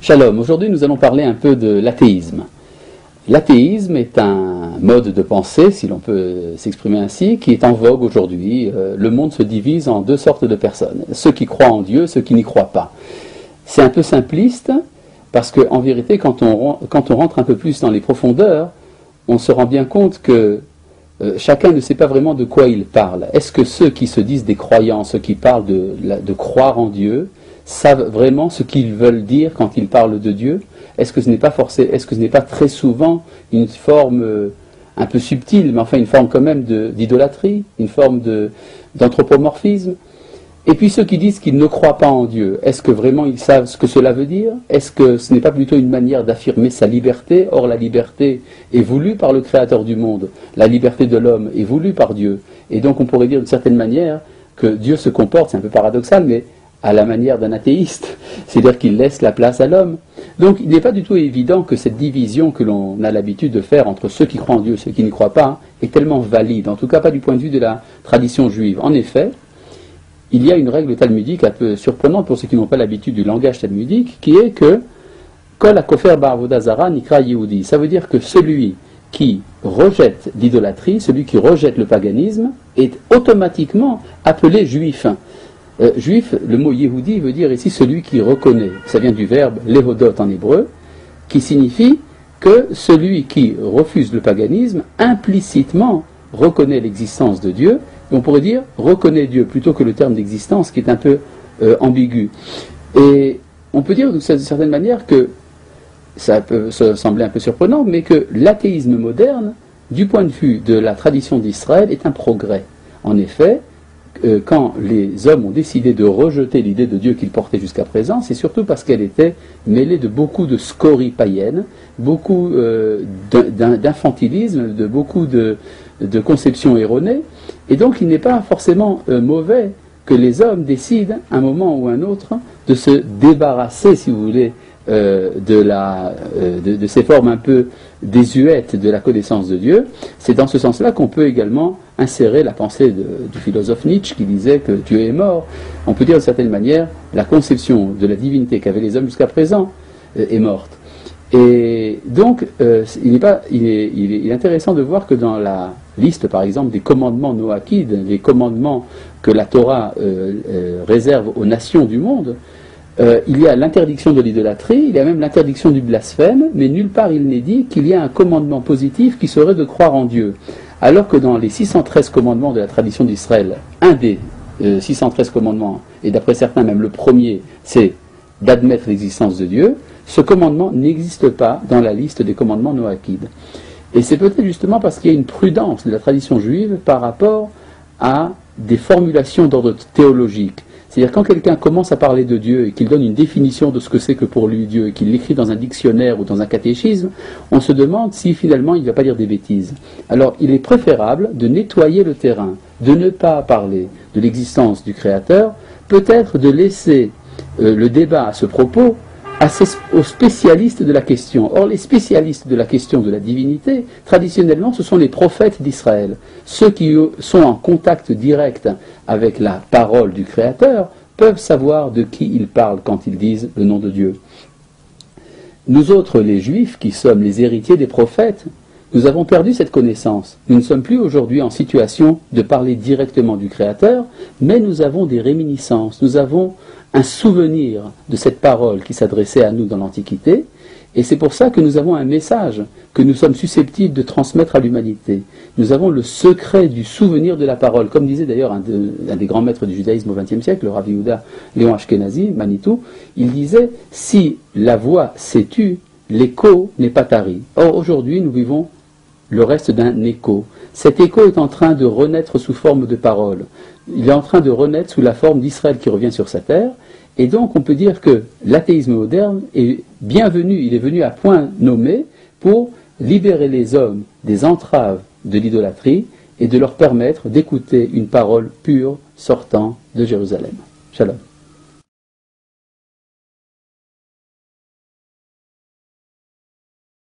Shalom, aujourd'hui nous allons parler un peu de l'athéisme. L'athéisme est un mode de pensée, si l'on peut s'exprimer ainsi, qui est en vogue aujourd'hui. Le monde se divise en deux sortes de personnes, ceux qui croient en Dieu, ceux qui n'y croient pas. C'est un peu simpliste, parce qu'en vérité, quand on rentre un peu plus dans les profondeurs, on se rend bien compte que chacun ne sait pas vraiment de quoi il parle. Est-ce que ceux qui se disent des croyants, ceux qui parlent de croire en Dieu, savent vraiment ce qu'ils veulent dire quand ils parlent de Dieu? Est-ce que ce n'est pas très souvent une forme un peu subtile, mais enfin une forme quand même d'idolâtrie, une forme d'anthropomorphisme? Et puis ceux qui disent qu'ils ne croient pas en Dieu, est-ce que vraiment ils savent ce que cela veut dire? Est-ce que ce n'est pas plutôt une manière d'affirmer sa liberté? Or la liberté est voulue par le Créateur du monde, la liberté de l'homme est voulue par Dieu. Et donc on pourrait dire d'une certaine manière que Dieu se comporte, c'est un peu paradoxal, mais à la manière d'un athéiste, c'est-à-dire qu'il laisse la place à l'homme. Donc il n'est pas du tout évident que cette division que l'on a l'habitude de faire entre ceux qui croient en Dieu et ceux qui n'y croient pas est tellement valide, en tout cas pas du point de vue de la tradition juive. En effet, il y a une règle talmudique un peu surprenante pour ceux qui n'ont pas l'habitude du langage talmudique, qui est que Kol hakofer ba'avoda zara nikra yehudi. Ça veut dire que celui qui rejette l'idolâtrie, celui qui rejette le paganisme, est automatiquement appelé juif. Juif, le mot Yehudi veut dire ici celui qui reconnaît. Ça vient du verbe lehodot en hébreu, qui signifie que celui qui refuse le paganisme implicitement reconnaît l'existence de Dieu. Et on pourrait dire reconnaît Dieu plutôt que le terme d'existence qui est un peu ambigu. Et on peut dire d'une certaine manière que ça peut sembler un peu surprenant, mais que l'athéisme moderne, du point de vue de la tradition d'Israël, est un progrès. En effet, quand les hommes ont décidé de rejeter l'idée de Dieu qu'ils portaient jusqu'à présent, c'est surtout parce qu'elle était mêlée de beaucoup de scories païennes, beaucoup d'infantilisme, de beaucoup de conceptions erronées, et donc il n'est pas forcément mauvais que les hommes décident, à un moment ou un autre, de se débarrasser, si vous voulez, de ces formes un peu désuètes de la connaissance de Dieu. C'est dans ce sens-là qu'on peut également insérer la pensée du philosophe Nietzsche qui disait que Dieu est mort. On peut dire d'une certaine manière la conception de la divinité qu'avaient les hommes jusqu'à présent est morte. Et donc il est intéressant de voir que dans la liste par exemple des commandements noachides, les commandements que la Torah réserve aux nations du monde, il y a l'interdiction de l'idolâtrie, il y a même l'interdiction du blasphème, mais nulle part il n'est dit qu'il y a un commandement positif qui serait de croire en Dieu. Alors que dans les 613 commandements de la tradition d'Israël, un des 613 commandements, et d'après certains même le premier, c'est d'admettre l'existence de Dieu, ce commandement n'existe pas dans la liste des commandements noachides. Et c'est peut-être justement parce qu'il y a une prudence de la tradition juive par rapport à des formulations d'ordre théologique. C'est-à-dire quand quelqu'un commence à parler de Dieu et qu'il donne une définition de ce que c'est que pour lui Dieu et qu'il l'écrit dans un dictionnaire ou dans un catéchisme, on se demande si finalement il ne va pas dire des bêtises. Alors il est préférable de nettoyer le terrain, de ne pas parler de l'existence du Créateur, peut-être de laisser le débat à ce propos aux spécialistes de la question. Or, les spécialistes de la question de la divinité, traditionnellement, ce sont les prophètes d'Israël. Ceux qui sont en contact direct avec la parole du Créateur peuvent savoir de qui ils parlent quand ils disent le nom de Dieu. Nous autres, les Juifs, qui sommes les héritiers des prophètes, nous avons perdu cette connaissance. Nous ne sommes plus aujourd'hui en situation de parler directement du Créateur, mais nous avons des réminiscences, nous avons un souvenir de cette parole qui s'adressait à nous dans l'Antiquité, et c'est pour ça que nous avons un message que nous sommes susceptibles de transmettre à l'humanité. Nous avons le secret du souvenir de la parole, comme disait d'ailleurs un des grands maîtres du judaïsme au XXe siècle, le Rav Yehuda Léon Ashkenazi, Manitou, il disait « Si la voix s'est tue, l'écho n'est pas tari ». Or aujourd'hui nous vivons le reste d'un écho. Cet écho est en train de renaître sous forme de parole. Il est en train de renaître sous la forme d'Israël qui revient sur sa terre. Et donc on peut dire que l'athéisme moderne est bienvenu, il est venu à point nommé pour libérer les hommes des entraves de l'idolâtrie et de leur permettre d'écouter une parole pure sortant de Jérusalem. Shalom.